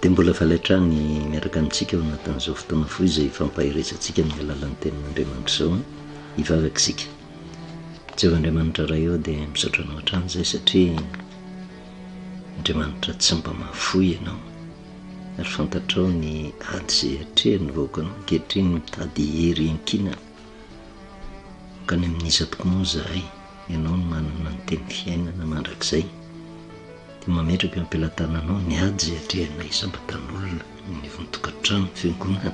dia mbola faletrany miaraka amintsika ao anatin'izao fotoana foy izay fampahiresantsika amin'ny alalan'ny tenin'Andriamanitra izao hivavaka isika. Jehovah'Andriamanitra raha eo dia misaotra anao hatrany izay satria Andriamanitra tsy mba mahafoy ianao ary fantatrao ny ady izay hatrehany vahoakanao ankehitriny mitady hery ian-kina ka ny amin'iza tokoa moa zahay ianao no manana ny teny fiainana mandrakizay dia mametraka ampelantananao ny ady izay hatrehanay sambatan'olona anivon'ny tokantrano fiangonana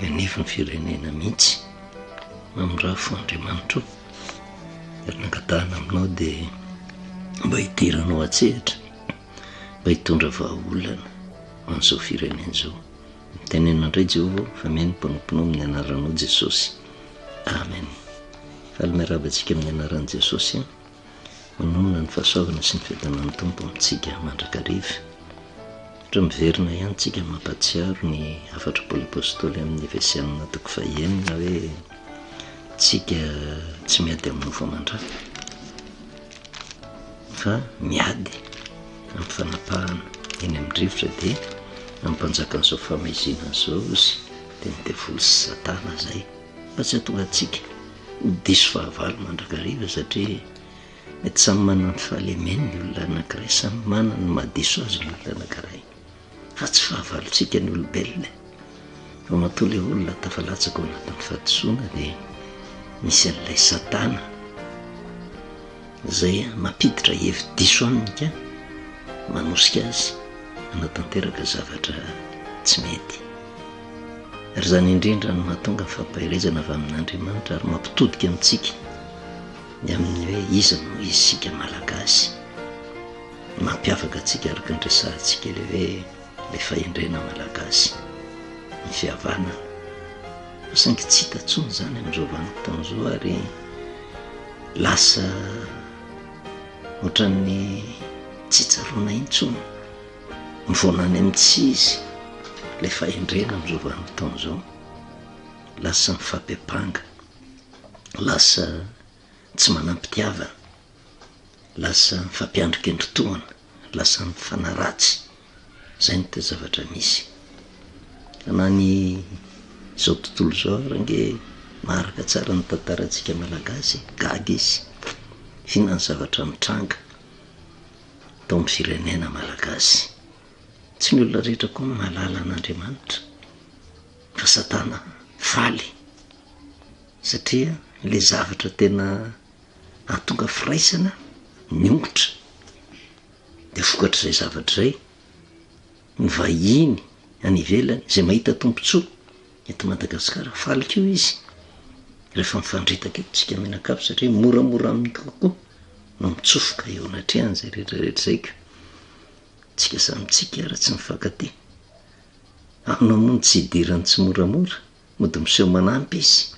anivon'ny firenena mihitsy mamorafo Andriamanitra ary nangatahana aminao dia mba hitiranao atsehatra mba hitondra vahaolana an'izao firenena izao. Mitenena indray Jehovah fa mihaino mpanomponao amin'ny anaranao Jesosy, amen. Faly-miarabantsika amin'ny anaran'i Jesosy manonona ny fahasoavana sy ny fiadanan'ny Tompo amintsika mandrakariva. Ohatra miverina ihany tsika mampatsiaro ny hafatra Paoly apôstôly amin'ny Efesianina toko 1 hoe tsika tsy miady amin'ny mofo aman-drano fa miady amin'ny fanapahana eny amin'ny rivotra dia amin'ny mpanjakan'izao famaiziana izao izy dia midevolo sy Satana izay mba tsy hatonga antsika diso fahavalo mandrakariva satria mety samy manana ny fahalemeny ny olona anankiray, samy manana ny mahadiso azy ny olona anankiray fa tsy fahavalontsika ny olombelona fa matoa ilay olona tafalatsaka ao anatin'ny fahadisoana dia misy an'ilay Satana izay mampiditra hevi-diso aminy ka manosika azy anatanteraka zavatra tsy mety. Ary izany indrindra no mahatonga ny fampahirezana avy amin'Andriamanitra ary mampitodika amintsika ny amin'ny hoe iza no isika malagasy mampiavaka antsika araka ny resahantsika ilay hoe ilay fahendrena malagasy ny fihavanana fa saingy tsy hita intsony izany amin'izao vanim-potoana izao ary lasa ohatran'ny tsy tsaroana intsony mivonany amin'ny tsy izy ilay fahendrena amin'izao vanim-potoana izao, lasa mifampipanga, lasa tsy manam-pitiavana, lasa mifampiandrika endri-toana, lasa mifanaratsy. Izay ny zavatra misy na ny izao tontolo izao ary nge maharaka tsara ny tantarantsika malagasy gaga izy fihinany zavatra mitranga tao amin'ny firenena malagasy. Tsy ny olona rehetra koa no mahalala an'Andriamanitra fa Satana faly satria ilay zavatra tena ahatonga firaisana ny ongotra dia vokatra izay zavatra izay ny vahiny any ivelany izay mahita tompontsoa eto Madagasikara faly koa izy rehefa mifandritaka eto tsika mianakavy satria moramora amin'ny kokoa no mitsofoka eo anatrehany izay rehetrarehetra izay ko tsika samytsika raha tsy mifankatia aminao moa tsy hidirany tsy moramora mody miseho manampy izy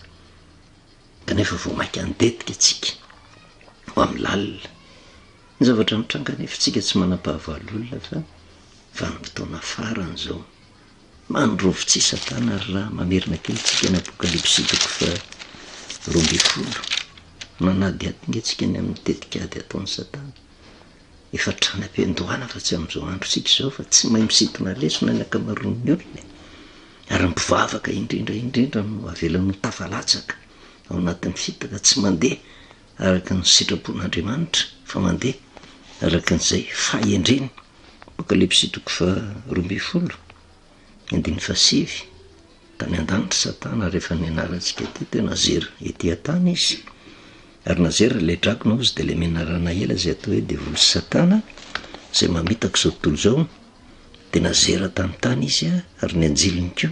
kanefa vao mainka andetika tsika ho amin'ny lalina ny zavatra mitranga nefa tsika tsy manam-pahavalo olona fa vanim-potoana farany izao mandrovitsy Satana ary raha mamerina kely tsika ny Apokalipsy toko 12 manady atinga tsika ny amin'ny tetikady ataon'ny Satana efa trany am-piandohana fa tsy amin'izao andro tsika izao fa tsy mahay misintona lesona ny ankamaroan'ny olona ary mivavaka indrindra no avelan'ny tafalatsaka ao anatin'ny fitaka tsy mandeha araka ny sitrapon'Andriamanitra fa mandeha araka n'izay fahendreny. Apokalipsy toko 12 andiny 7 tany an-danitra Satana rehefa nianarantsika teo nazera ety an-tany izy ary nazera ilay drakona izy dia ilay menarana ela izay atao hoe devolo Satana izay mamitaka izao tontolo izao dia nazera tany izy ary ny anjiliny koa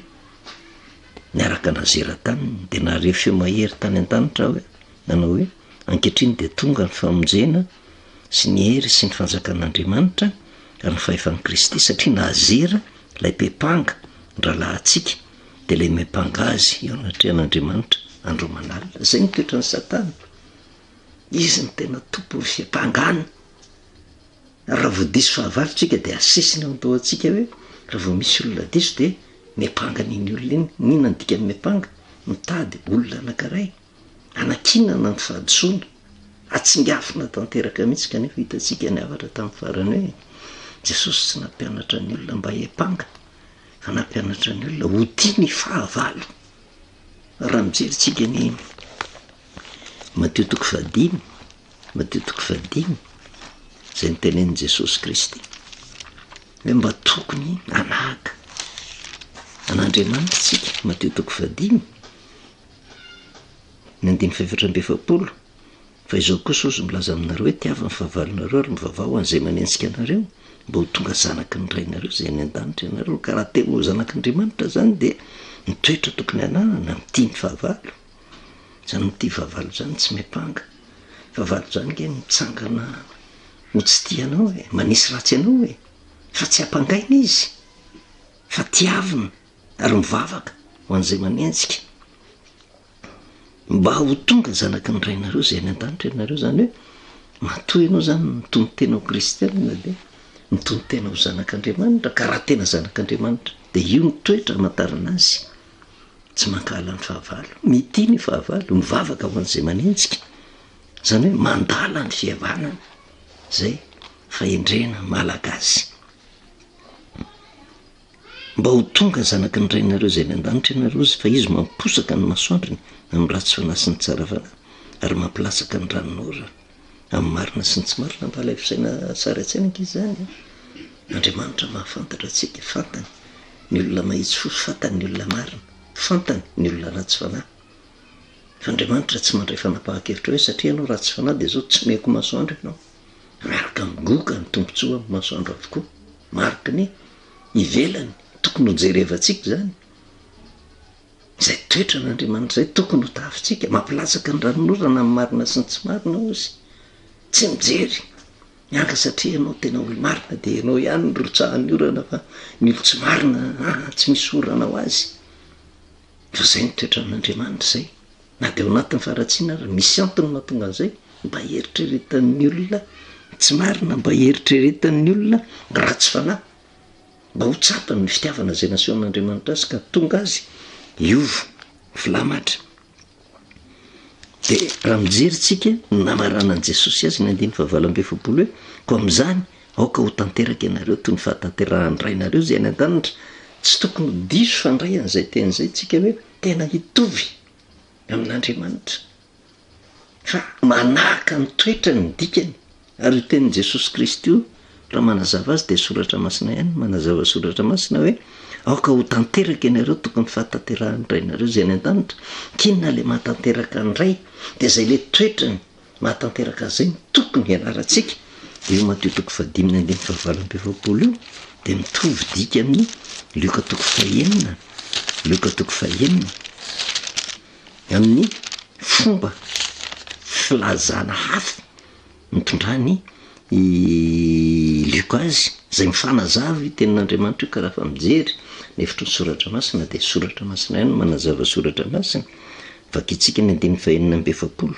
niaraka nazera tany dia naharehy feo mahery tany an-danitra hoe nanao hoe ankehitriny dia tonga ny famonjena sy ny hery sy ny fanjakan'Andriamanitra ary ny fahefan'i Kristy satria nazera ilay mpepanga ndralahantsika dia ilay mepanga azy eo anatrehan'Andriamanitra andro manalina. Izay ny toetra ny Satana, izy ny tena tompo ny fiampangana. Raha vao diso fahavalo tsika dia asesina ao antsika hoe raha vao misy olona diso dia mepanga n'iny olona iny. N'inona ny dikany mepanga? Mitady olona anankiray anakinana ny fahadisoana, atsingafina tanteraka mihitsy kanefa hitantsika ny avatra tamin'ny farany hoe jesosy tsy nampianatra ny olona mba hepanga fa nampianatra ny olona ho tia ny fahavalo. Raha mijerytsika ny Matteo 5:5 zay nytenenin' Jesosy Kristy hoe mba tokony anahaka an'Andriamanitra tsika. Matteo 5:5 fa izao kosa ozy milaza aminareo hoe tiava ny fahavalonareo ary mivavao an'izay manenjika anareo mba ho tonga zanaky ny rainareo zay ny an-danitra ianareo. Ka raha tena ho zanak'Andriamanitra zany de mitoetra tokony ananana mitia ny fahavalo. Zany mitia fahavalo zany tsy mepanga. Fahavalo zany ke mitsangana ho tsy tianao e, manisy ratsy anao e, fa tsy ampangaina izy fa tiavina ary mivavaka ho an'izay manenjika mba ho tonga zanaky ny rainareo zay ny an-danitra ianareo. Zany hoe matoy ianao zany mitony tena ho kristianina de mitony tena ho zanak'Andriamanitra. Ka raha tena zanak'Andriamanitra de io ny toetra amantarana azy, tsy mankala ny fahavalo, mitia ny fahavalo, mivavaka ho an'izay manenjika. Zany hoe mandala ny fihavanana zay fahendrena malagasy mba ho tonga zanaky ny rainareo zay ny an-danitra ianareo izy, fa izy mamposaka ny masoandriny amin'ny ratsy fanahy sy ny tsara fanahy ary mampilasaka ny ranon'ora amin'ny marina sy ny tsy marina. Mba ilay fisaina sary an-tsaina izy zany. Andriamanitra mahafantatra atsika, fantany ny olona mahitsy fo, fantany ny olona marina, fantany ny olona ratsy fanahy. Fa Andriamanitra tsy mandray fanapahan-kevitra hoe satria ianao ratsy fanahy de zao tsy meko masoandro ianao. Miaraka migoka ny tombontsoa amin'ny masoandro avokoa, mariky ny ivelany tokony ho jerevantsika zany. Zay toetra n'Andriamanitra zay tokony ho tafintsika, mampilatsaka ny ranon'orana amin'ny marina sy ny tsy marina ozy. Tsy mijery mianga satria ianao tena olo marina de ianao ihany ny rotsahan'ny orana, fa ny olo tsy marina tsy misy orana ho azy. Fa zay ny toetra n'Andriamanitra zay. Na de ao anatin'ny faharatsiana ary misy antony mahatonga an'izay, mba heritreretan'ny olona tsy marina, mba heritreretan'ny olona ratsy fanahy, mba ho tsapany ny fitiavana zay nasehon'Andriamanitra azy ka tonga azy iovo filamatra. De raha mijery tsika namaranan'i Jesosy azy ny 5:7 hoe ko amin'izany aoka ho tanteraka ianareo toy ny fahatanterahany rainareo zay any an-danitra. Tsy tokony ho diso fandray an'izay ten'izay tsika hoe tena hitovy amin'Andriamanitra, fa manahaka ny toetra ny dikany. Ary io tenin' Jesosy Kristy io raha manazava azy de soratra masina ihany manazava soratra masina hoe aoka ho tanteraka ianareo tokony fahatanterahany rainareo zay any an-danitra. Kinona le mahatanteraka ny ray de zay le toetrany mahatanteraka zay tokony ianarantsika. De io Matteo 5:7 io de mitovy dika amin'ny Luka 5:9, Luka 5:9 amin'ny fomba filazana hafa mitondrany Luka azy zay mifanazava i tenin'Andriamanitra io. Ka raha fa mijery nefitry ny soratra masina de soratra masina ihany manazava soratra masina. Vakitsika ny 5:9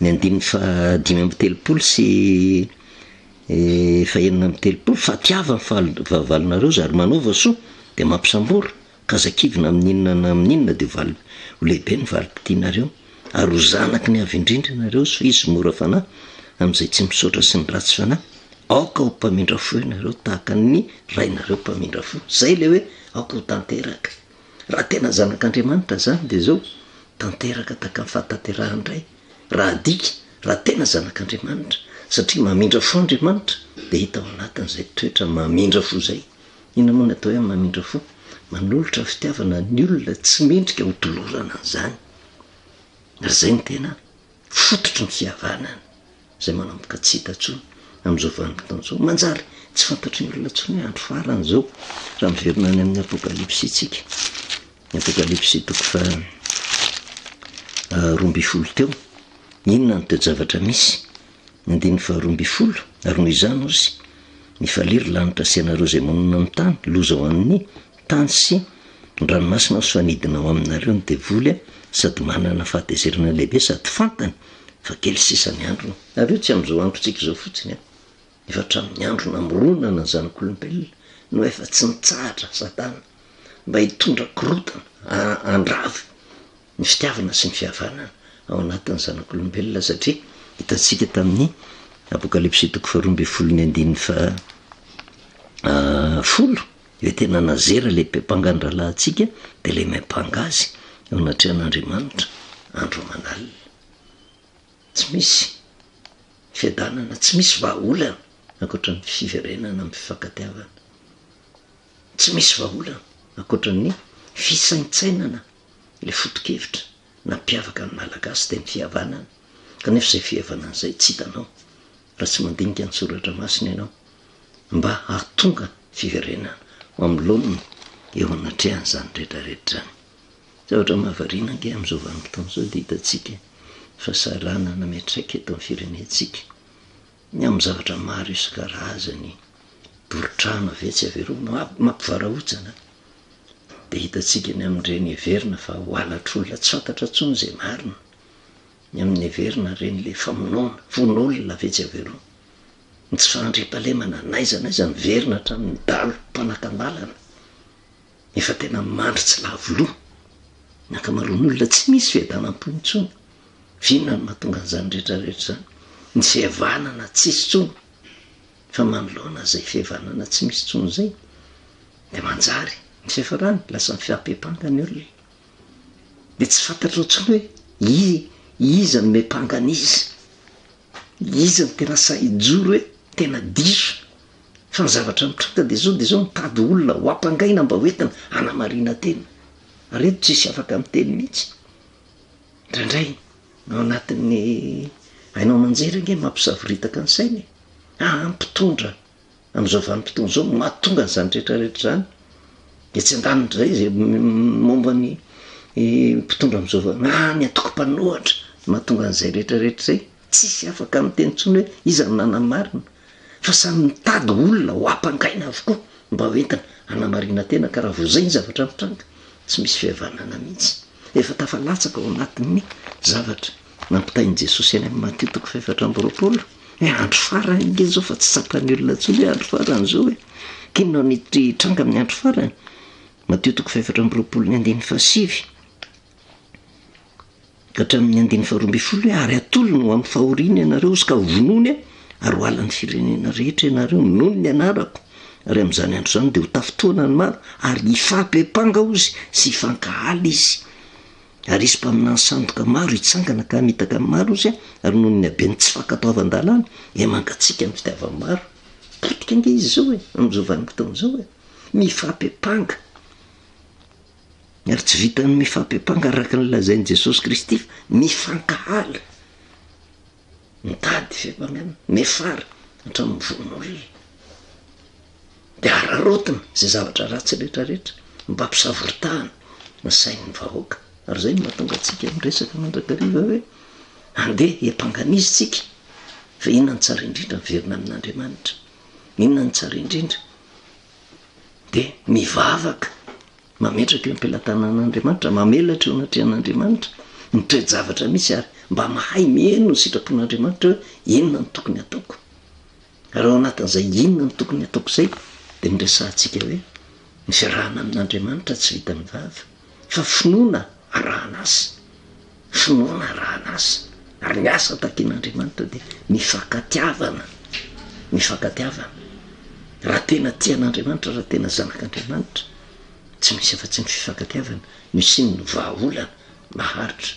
ny 5:30 sy 5:30 fa tiava ny fahavalonareo zary manova soa de mampisambora ka zakivina amin'inona na amin'inona de ho lehibe ny valim-pitianareo ary ho zanaky ny avy indrindra ianareo so izy mora fanahy amin'izay tsy misaotra sy ny ratsy fanahy. Aoka ho mpamindra fo ianareo tahaka ny rainareo mpamindra fo. Zay le hoe aoka ho tanteraka. Raha tena zanak'Andriamanitra zany de zao tanteraka tahaka ny fahatanterahany ray. Raha adika raha tena zanak'Andriamanitra satria mamindra fo Andriamanitra de hita ao anatin'izay toetra mamindra fo zay. Inona moa ny atao hoe mamindra fo? Manolotra fitiavana ny olona tsy mendrika ho dolorana an'izany. Ary zay ny tena fototry ny fihavanana zay manomboka tsy hita tsony amin'izao vanim-potoana zao. Manjary tsy fantatry ny olona tsony hoe andro farany zao raha miverina any amin'ny Apokalipsy tsika. Ny Apokalipsy 12 teo. Inona ny toe-javatra misy? Ny 12 ary noho izany ozy mifaliry lanitra sy ianareo zay monina amin'ny tany, loza ho amin'ny tany sy ny ranomasina sy fanidina ao aminareo ny devoly sady manana fahatezerana lehibe sady fantany fa kely sisa ny andro. Ary io tsy amin'izao androtsika izao fotsiny efa hatramin'ny andro namoronana ny zanak'olombelona no efa tsy nitsahatra Satana mba hitondra korotana andrava ny fitiavana sy ny fihavanana ao anatin'ny zanak'olombelona. Satria hitantsika tamin'ny apokalypsy 2:20 hoe tena nazera le mpiampangandralahntsika de le maimpanga azy eo anatrehan'Andriamanitra andro manalina. Tsy misy fiadanana, tsy misy vahaolana ankoatran'ny fiverenana amin'ny fifankatiavana, tsy misy vahaolana ankoatran'ny fisaintsainana le foto-kevitra na mpiavaka ny malagasy de ny fihavanana. Kanefa izay fihavanana izay tsy hitanao raha tsy mandinika ny soratra masina ianao mba hahatonga fiverenana ho amin'ny lonony eo anatrehan'izany rehetrarehetra zany. Zavatra mahavariana ange amin'izao vanim-potoana izao de hitantsika fasarana nametraika eto amin'ny firenentsika ny amin'ny zavatra maro isan-karazany, boritrano avetsy averoa mampivarahontsana de hitantsika ny amin'ireny heverina fa hoalatr'olona tsy fantatra intsony izay marina, ny amin'ny heverina reny le famonoana von'olona avetsy averoa ny tsy fahandriam-pahalemana naiza ny verina hatramin'ny dalo mpanaka-dalana efa tena mandry tsy lavoloha ny ankamaroan'olona tsy misy fiadanam-po intsony. Vinona ny mahatonga an'izany rehetrarehetra zany, ny fihavanana tsisy tsony fa manoloana zay fihavanana tsy misy tsony zay de manjary ny fiafarany lasa ny fiampepanga ny olona de tsy fantatra otsony hoe iza ny mepangana iza ny tena sahijoro hoe tena diso fa ny zavatra mitranga de zao mitady olona ho ampangaina mba hoentina anamarina tena. Reto tsisy afaka amin'ny teny mihitsy indraindray ao anatin'ny hainao manjery ange mampisaviritaka ny sainy ampitondra amin'izao vanim-potoana zao mahatonga an'izany rehetrarehetra zany de tsy andanitra zay zay momba ny mpitondra amin'izao ny atoko-panohatra mahatonga an'izay rehetrarehetra zay tsisy afaka amin'ny teny ntsony hoe iza ny nanamarina fa samy mitady olona ho ampangaina avokoa mba hoentina anamarina tena ka raha vo zay ny zavatra mitranga tsy misy fihavanana mihitsy. Efa tafalatsaka ao anatin'ny zavatra nampitahin'i Jesosy any amin'ny Matteo 4:20 hoe andro farany nge zao fa tsy tsapan'ny olona intsony hoe andro farany zao hoe kinona ny tranga amin'ny andro farany. Matteo 4:20 ka hatramin'ny 9:12 hoe ary atolony ho amin'ny fahoriana ianareo izy ka vonony ary ho alan'ny firenena rehetra ianareo noho ny anarako ary amin'izany andro zany de ho tafotoana ny maro ary hifampepanga ozy sy hifankahaly izy ary isy mpaminany sandoka maro hitsangana ka mitaka ny maro izy ary noho ny habeny tsy fankatoavan-dalàna mangatsika ny fitiavan'ny maro. Potika ange izy zao hoe amin'izao vanim-potoana zao hoe mifampepanga ary tsy vitany mifampepanga araka ny lazain'i Jesosy Kristy mifankahala mitady fiampangana mefara hatramin'ny von'olona de ararotina zay zavatra ratsy rehetrarehetra mba ampisavoritahana ny sain'ny vahoaka. Ary zay no mahatonga antsika miresaka mandrakariva hoe andeha hiampanganizy tsika fa inona ny tsara indrindra miverina amin'Andriamanitra, inona ny tsara indrindra de mivavaka mametraka eo am-pelatanan'Andriamanitra, mamelatra eo anatrehan'Andriamanitra ny toe-javatra misy ary mba mahay mihaino ny sitrapon'Andriamanitra hoe inona ny tokony ataoko. Ary ao anatin'izay inona ny tokony ataoko zay de miresahantsika hoe ny fiarahana amin'Andriamanitra tsy vita mivava fa finoana arahana azy ary ny asa taken'Andriamanitra de mifankatiavana raha tena tian'Andriamanitra, raha tena zanak'Andriamanitra tsy misy afa-tsy ny fifankatiavana misy ny vahaolana maharitra.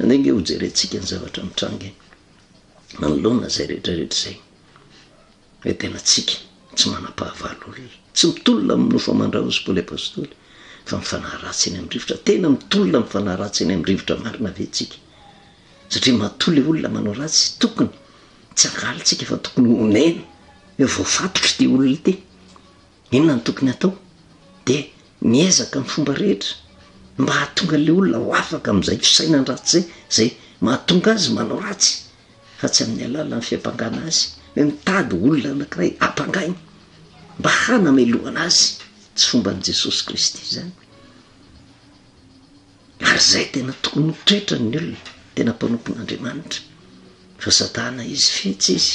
Anenge ho jerentsika ny zavatra mitranga manoloana zay rehetrarehetra zay hoe tena tsika tsy manam-pahavalo olona, tsy mitolona amin'ny nofo amandraho izy Paoly apôstôly fa mifanahy ratsy eny amin'ny rivotra. Tena mitolona mifanahy ratsy eny amin'ny rivotra marina ve tsika? Satria matoly olona manao ratsy tokony tsy angalitsika fa tokony omena hoe voafatotra ty olona ity, inona ny tokony atao de miezaka amin'ny fomba rehetra mba hahatonga le olona ho afaka amin'izay fisainany ratsy zay mahatonga azy manao ratsy fa tsy amin'ny alalan'ny fiampangana azy hoe mitady olona anankiray ampangaina mba hanamelohana azy, tsy fomban'i Jesosy Kristy zany. Ary zay tena tokony toetra ny olona tena mpanompon'Andriamanitra fa satana izy fetsy izy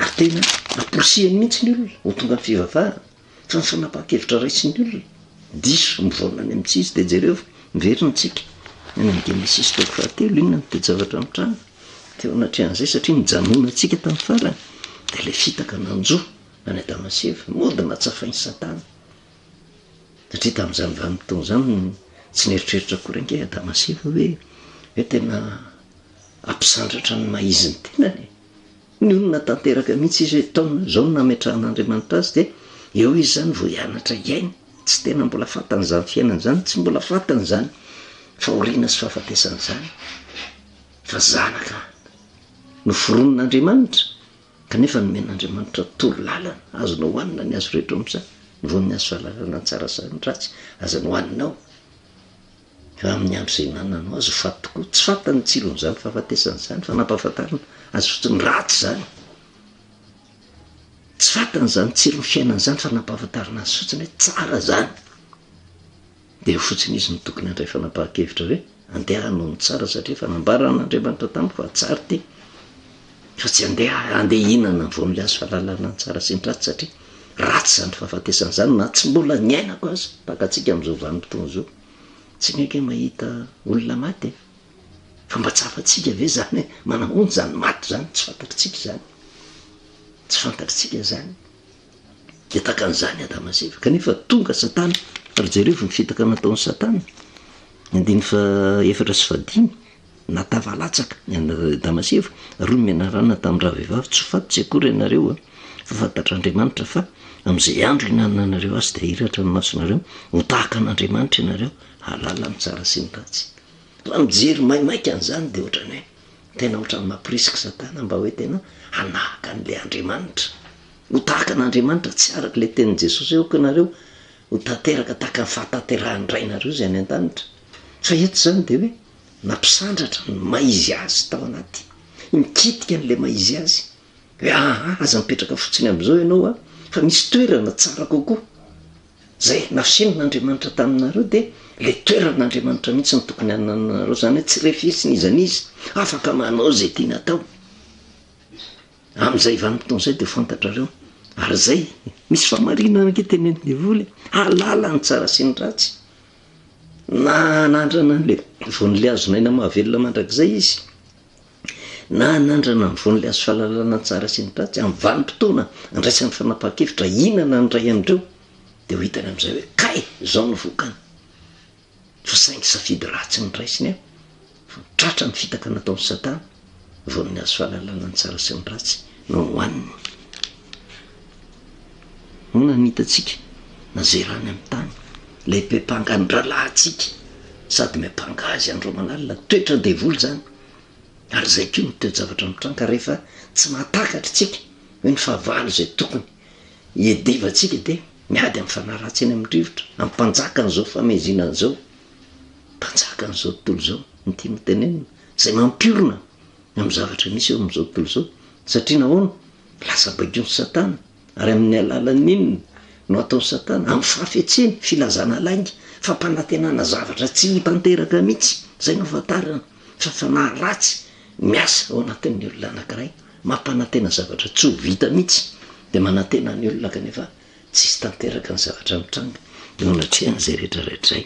ary tena aporosihany mihitsy ny olona ho tonga ny fivavahana fa ny fanapahakevitra raisy ny olona diso mivonany amin'tsy izy de jereo miverina tsika any amin'ny Genesis 3:7 inona ny toe-javatra mitranga teo anatrehan'izay satria mijanona atsika tamin'ny farany de le fitaka nanjoa any Adamaseva modina tsafainy Satana satria tamin'izany vanim-potoana zany tsy nieritreritra kory ange Adamaseva hoe tena ampisandratra ny maiziny tenany ny olona tanteraka mihitsy izy hoe taona zao nametrahan'Andriamanitra azy de eo izy zany vao hianatra iainy tsy tena mbola fatan'izany fiainana zany tsy mbola fatany zany fahoriana sy fahafatesana zany fa zanaka noforonon'Andriamanitra kanefa nomen'Andriamanitra tolo lalana azonao hoanina ny azo rehetra am'izany nyvon'ny azo fahalalana tsara sy ny ratsy azony hoaninao fa amin'ny andro zay nananao azo faty tokoa tsy fatany tsiron'izany fahafatesana zany fa nampahafantarina azy fotsiny ratsy zany tsy fatany zany tsiron'ny fiainana zany fa nampahafantarina azy fotsiny hoe tsara zany de eo fotsiny izy no tokony andray fanapahan-kevitra hoe andeha hanao ny tsara satria fa nambaran'Andriamanitra tamiko fa tsara ty fa tsy andeha hinana von'le azo fahalalana ny tsara sy ny ratsy satria ratsy zany fahafatesana zany na tsy mbola niainako azy taka atsika am'izao vanim-potoana zao tsy meke mahita olona maty fa mba tsy afatsika ve zany hoe manahony zany maty zany tsy fantatritsika zany tsy fantatritsika zany de takan'izany Adamaseva kanefa tonga Satana ary jereo ny fitaka nataon'ny Satana andiny fa 4:5 natavalatsaka Adamaseva roa menarana tamin'ny raha vehivavy tsy faty tsy akory ianareo fa fantatr'Andriamanitra fa am'izay andro hinanana anareo azy de hiratra ny masonareo ho tahaka an'Andriamanitra ianareo halala ny tsara sy ny ratsy raha mijery maimaika an'izany de ohatrany hoe tena ohatrany mampirisika Satana mba hoe tena hanahaka an'le Andriamanitra ho tahaka an'Andriamanitra tsy araka le tenin'i Jesosy hoe okanareo ho tanteraka tahaka ny fahatanterahany rainareo zay any an-danitra fa eto zany de hoe nampisandratra ny maizy azy tao anaty mikitika n'le maizy azy hoe aza mipetraka fotsiny am'izao ianao fa misy toerana tsara kokoa zay nafisinon'Andriamanitra taminareo de le toeran'Andriamanitra mihitsy ny tokony ananareo zany hoe tsy refesiny izan'izy afaka manao zay tiana atao am'izay vanim-potoana zay de fantatrareo ary zay misy famarinana anke tenen'ny devoly halala ny tsara sy ny ratsy na nandrana an'le von'le azonaina mahavelona mandrak'izay izy na nandrana ny von'le azo fahalalana tsara sy ny ratsy amin'ny vanim-potoana andraisan'ny fanapahan-kevitra inana ny ray andreo de ho hitany am'izay hoe kay zao no vokany fa saingy safidy ratsy ny raisiny fa tratra ny fitaka nataon'ny Satana von'ny azo fahalalana ny tsara sy ny ratsy no hoaniny ona nitatsika na zerany amin'ny tany le mpepanga ny rahalahtsika sady mepanga azy andro manalina toetra devoly zany ary zay ko ny toejavatra mitranga rehefa tsy mahatakatra tsika hoe ny fahavalo zay tokony iedivatsika de miady amin'ny fanaratsy eny amin'ny rivotra amin'ny mpanjaka n'izao famezinan'izao mpanjaka n'izao tontolo zao ny tia mitenenina zay mampiorona amin'ny zavatra misy eo amin'izao tontolo zao satria nahoana lasa baikony Satana ary amin'ny alalan'inona no ataon'ny Satana amin'ny fahafetseny filazana lainga fampanantenana zavatra tsy ho tanteraka mihitsy zay no fatarana fa fanahy ratsy miasa ao anatin'ny olona anankiray mampanantena zavatra tsy ho vita mihitsy de manantena ny olona kanefa tsisy tanteraka ny zavatra mitranga eo anatrehan'izay rehetrarehetra zay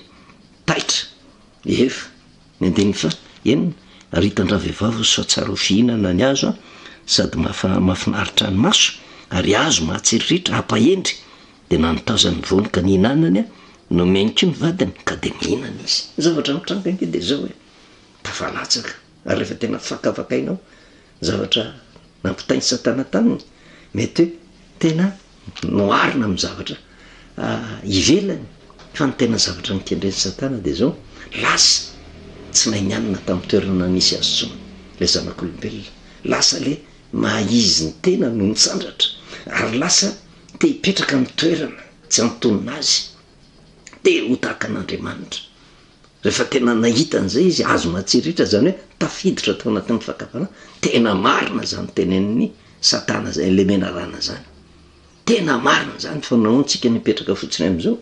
taitra efa ny andiny fa enina ary hitan-draha vehivavy soa tsara ho fihinana ny azo sady mahafinaritra ny maso ary azo mahatsiriritra hampahendry de nanotazany voany ka nihinanany no meniko ny vadiny ka de mihinana izy zavatra mitranga anke de zao hoe tafalatsaka ary rehefa tena fakafakainao zavatra nampitainy Satana taminy mety hoe tena noarina amin'ny zavatra ivelany fa ny tena zavatra nikendren'ny Satana de zao lasa tsy nainianina tamin'ny toerana nisy azo tsony le zanak'olombelona lasa le mahizy ny tena no mitsandratra ary lasa te hipetraka ny toerana tsy antonina azy de ho tahaka an'Andriamanitra rehefa tena nahita an'izay izy azo mahatsiriritra zany hoe tafiditra tao anatin'ny fakafana tena marina zany tenen'ny Satana zay le menarana zany tena marina zany fa nahoantsika nipetraka fotsiny am'izao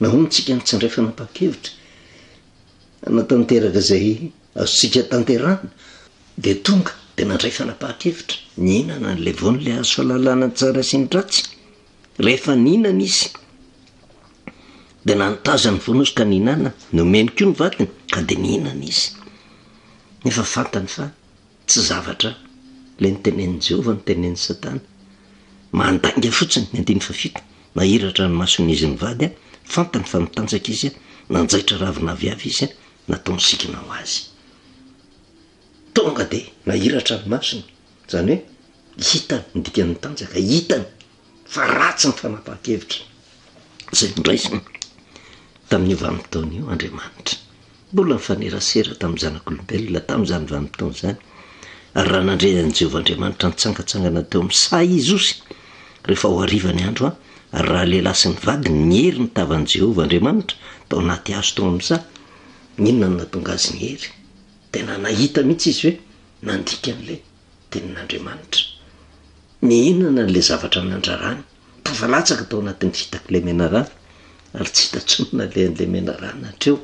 nahoantsika nitsandray fanapahan-kevitra natanteraka zay azontsika tanterana de tonga de nandray fanapahan-kevitra nihinana n'le von'le azo fahalalana tsara sy ny ratsy rehefa nihinana izy de nanotazany voanozy ka nihinana nomeny ko ny vadiny ka de nihinana izy nefa fantany fa tsy zavatra le nytenen'i Jehova ny tenen'ny Satana. Mandainga fotsiny ny 15 nahiratra ny mason'izy mivady a fantany fa mitanjaka izy a nanjaitra ravina viavy izy a natao misikina ho azy. Tonga de nahiratra ny masony, zany hoe hitany ny dikany tanjaka, hitany fa ratsy ny fanapaha-kevitra zay ndraisiny tamin'io vanim-potoana io Andriamanitra. Mbola mifanerasera tamin'ny zanak'olombelona tamin'izany vanim-potoana zany. Ary raha nandrean'i Jehovah Andriamanitra nitsangatsangana teo amin'ny say izy osy rehefa ho arivany andro a, ary raha lehilahy sy ny vady niery ny tavan'i Jehovah Andriamanitra tao anaty azo tao amin'ny sa, inona no natonga azy niery? Tena nahita mihitsy izy hoe nandika an'le tenin'Andriamanitra. Mihinana n'le zavatra nandrarany, tafalatsaka tao anatin'ny fitak'le menarana, ary tsy hitantsonona le menarana hatreo.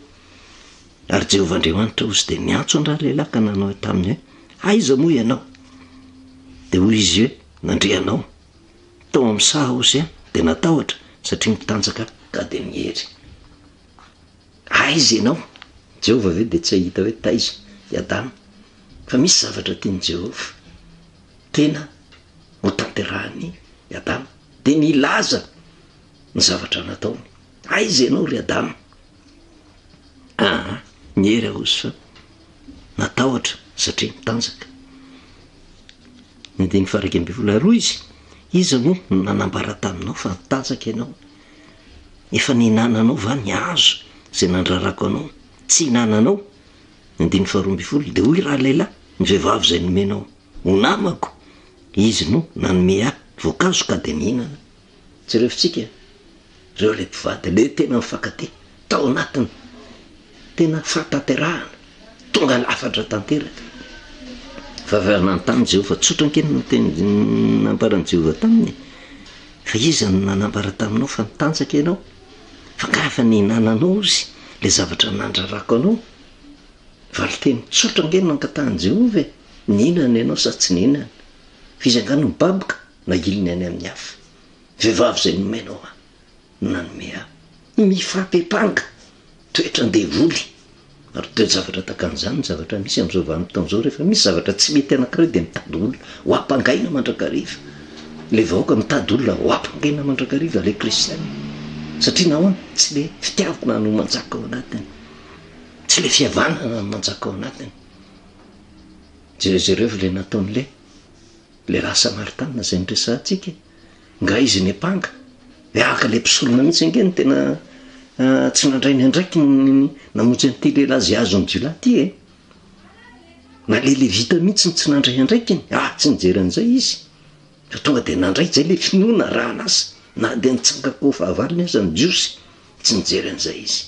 Ary Jehovah Andriamanitra ozy de niantso andraha lehilahy ka nanao taminy hoe aiza moa ianao? De hoy izy hoe nandrianao tao amin'ny saha osy a de natahotra satria mitanjaka ka de niery. Aiza ianao? Jehova ve de tsy ahita hoe taiza i Adama? Fa misy zavatra tian'i Jehova tena ho tanterahany i Adama de nilaza ny zavatra nataony. Aiza ianao ry Adama? Niery ahozy fa natahotra satria mitanjaka. Ny 12 roa izy moa nanambara taminao fa nitanjaka ianao. Efa nihinananao va ny hazo zay nandrarako anao? Tsy hinananao. Ny 12 de hoy raha lehilahy ny vehivavy zay nomenao ho namako, izy no nanome ahy voankazo ka de nihinana. Tsy refotsika reo le mpivady le tena mifankatia tao anatiny tena fahatanterahana tonga lafatra tanteraka. Fa avy nanontany Jehova, tsotra ankeny no teny nambaran'i Jehova taminy, fa iza no nanambara taminao fa nitanjaka ianao? Fa ka efa nihinananao izy le zavatra nandrarako anao. Va le teny tsotra ankeny nankatahan'i Jehova e, nihinana ianao sa tsy nihinana? Fizangano mibaboka na iliny any amin'ny hafa. Vehivavy zay nomenao a nanome ahy. Mifampepanga toetra andevoly. Ary toe zavatra takan'izany ny zavatra misy amin'izao vanim-potoana izao, rehefa misy zavatra tsy mety anankiray de mitady olona ho ampangaina mandrakariva. Le vahoaka mitady olona ho ampangaina mandrakariva le kristiana. Satria nahoana? Tsy le fitiavana no manjaka ao anatiny, tsy le fihavanana no manjaka ao anatiny. Jereo le nataon'le raha Samaritana zay niresantsika, nga izy ny apanga aka le mpisolona mihitsy angeny tena tsy nandray ny andraiky namonjy an'ity lehilahy zay azo ny jiolahy ty e. Na le vita mihitsy tsy nandray andraikiny, tsy nijery an'izay izy fa tonga de nandray zay le finoana raha anasa, na de nitsangako fahavaliny aza ny jiosy, tsy nijery an'izay izy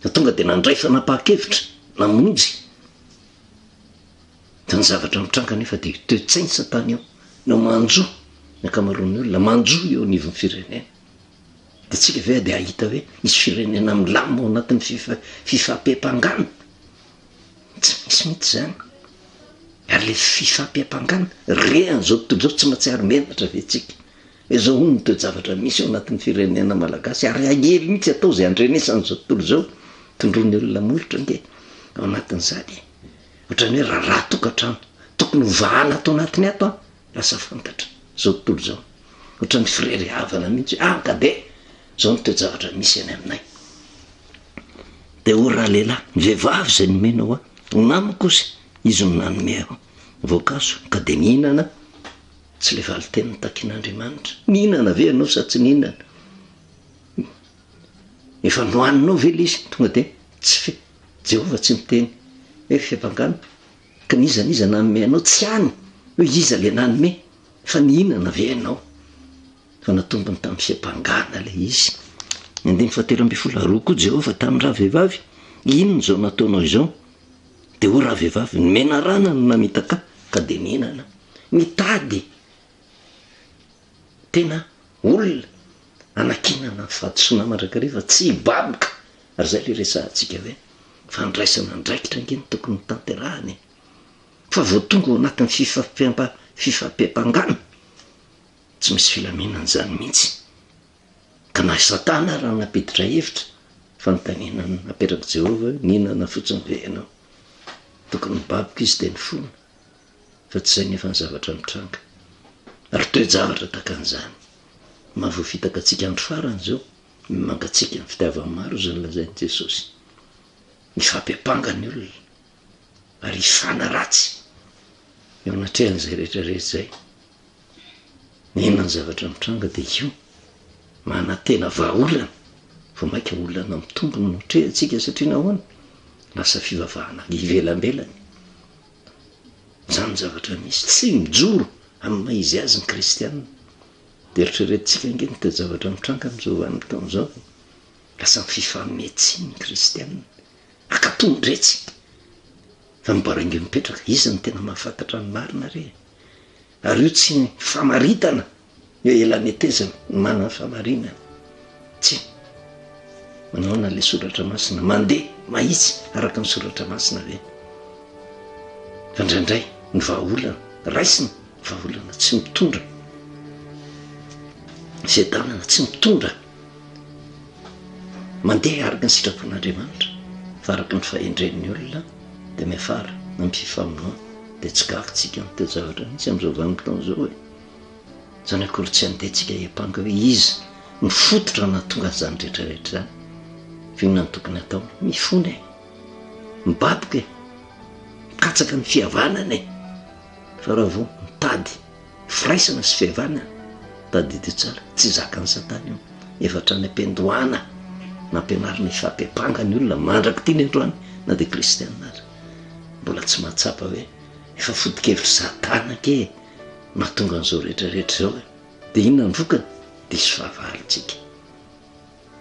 fa tonga de nandray fanapaha-kevitra namonjy. Da ny zavatra mitranga nefa de toe-tsainy Satana eo no manjo ny akamaroan'ny olona, manjo eo anivon'ny firenena. De tsika ve de ahita hoe misy firenena milamo ao anatin'ny fifampiem-pangana? Tsy misy mihitsy zany. Ary le fifampiem-pangana rehan'izao tontolo izao tsy mahatsiaro menatra ve tsika? Izao hono ny toe-javatra misy ao anatin'ny firenena malagasy, ary ahely mihitsy atao zay andrenesan'izao tontolo izao, tondron'ny olona molotra nge ao anatin'izany. Ohatran'ny hoe raha tokantrano tokony hovahana atao anatiny ato lasa fantatra zao tontolo izao. Ohatran'ny firery havana mihitsy ka de zao ny toe-javatra misy any aminay. De ho raha lehilahy vehivavy zay nomenao a ho namako kosa, izy no nanome aho voankazo ka de mihinana. Tsy le valiteny takin'Andriamanitra, mihinana ve ianao sa tsy nihinana? Efa nohaninao ve le izy? Tonga de tsy Jehova tsy miteny hoe fiampangana ka nizaniza nanome anao, tsy hany hoe iza le nanome, fa nihinana ve ianao? Fa natombony tamin'ny fiampangana le izy. 17 koa Jehova tamin'ny raha vehivavy, inona zao nataonao izao? De ho raha vehivavy nomena rana no namitaka ka de nihinana. Mitady tena olona anakinana ny fahadisoana mandrakariva, tsy hibaboka. Ary zay le resantsika hoe fandraisana andraikitra angeny tokony tanterahany, fa vao tonga ao anatin'ny fifampiem-pangana tsy misy filaminana zany mihitsy. Ka na Satana raha napiditra hevitra fa fa tsy zay nefa ny zavatra mitranga ary toe-javatra takan'izany mahavoafitaka atsika andro farany zao mangatsika ny fitiavany maro zany lazainy Jesosy ny fampiapanga ny olona ary ifana ratsy eo anatrehan'izay rehetrarehetra zay inona ny zavatra mitranga de io manantena vahaolana fa maika olana mitombony notrehantsika satria nahoana lasa fivavahana ivelambelany zany zavatra misy tsy mijoro amin'ny maizy azy ny kristianina de eritreretintsika nge ny te zavatra mitranga am'izao van'ny taona zao lasa ny fifametsi ny kristianina akatomondretsy fa mibarange mipetraka izy ny tena mahafantatra ny marina re ary io tsy famaritana eo elany etezana manana famarinana tsy manaona le soratra masina mandeha mahitsy araka ny soratra masina ve fa ndraindray ny vahaolana raisina vahaolana tsy mitondra sedanana tsy mitondra mandeha araka ny sitrapon'Andriamanitra fa araka ny fahendren'ny olona de miafara na mififamonoa de tsy gakotsika ny teo zavatra mihitsy am'izao vanimpotaona zao hoe zany akory tsy andehantsika hiapanga hoe izy ny fototra na tonga zany rehetrarehetra zany fiona ny tokony atao mifony e mibaboka e mikatsaka ny fihavanana e fa raha vo mitady firaisana sy fihavanana tady dio tsara tsy zaka ny satany io efatra ny ampendohana na ampianarina ifampiapanga ny olona mandraky tia ny androany na de kristianina azy mbola tsy mahatsapa hoe efa fodikevitry satana ke mahatonga an'izao rehetrarehetra zao de inona ny vokany diso fahavalitsika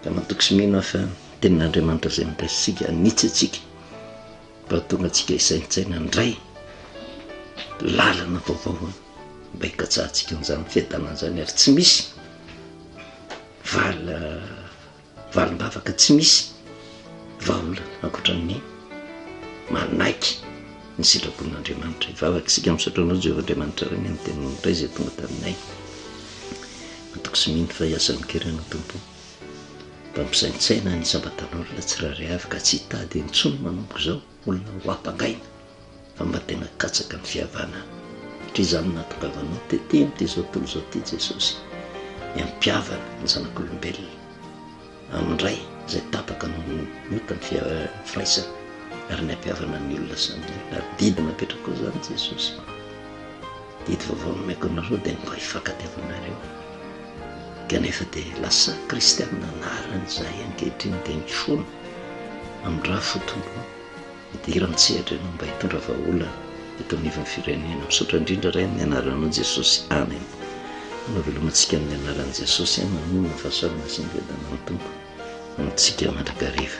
ka matoky sy mino fa tenin'Andriamanitra zay mitasitsika anitsy atsika mba tonga atsika isaintsaina ndray lalana vaovao mba hikatsahantsika n'izany fiadanana zany ary tsy misy valim-bavaka tsy misy vahaolana akoatran'ny manaiky ny sitrapon'Andriamanitra ivavaka isika misotranao Jehovahandriamanitra reny amin'ny teniny ray zay tonga taminay matoky sy mino fa hiasa mikerana tompo mba misaintsaina ny sambatan'olona tsirairay avy ka tsy hitady intsony manomboka zao olona ho ampangaina fa mba tena katsaka ny fihavana satria izany nahatongavanao tete am'ty zao tontolo zao ty Jesosy miampiavana ny zanak'olombelona amindray zay tapaka miota ny firaisana ary ny ampiavana ny olona samy ary didy napetraka ao zany Jesosy didy vaovao nomaiko anareo de mba hifankatiavanareo kanefa de lasa kristianina narany zay ankehitriny de mifona amindraha fotompo idirantsehatra ianao mba hitondra vahaolana eto anivon'ny firenena misaotra indrindra ray amin'ny anaranao Jesosy amen anao velomantsika amin'ny anaran'i Jesosy mamonina fahasoavana sy ny vedana ny tompo amintsika mandrakariva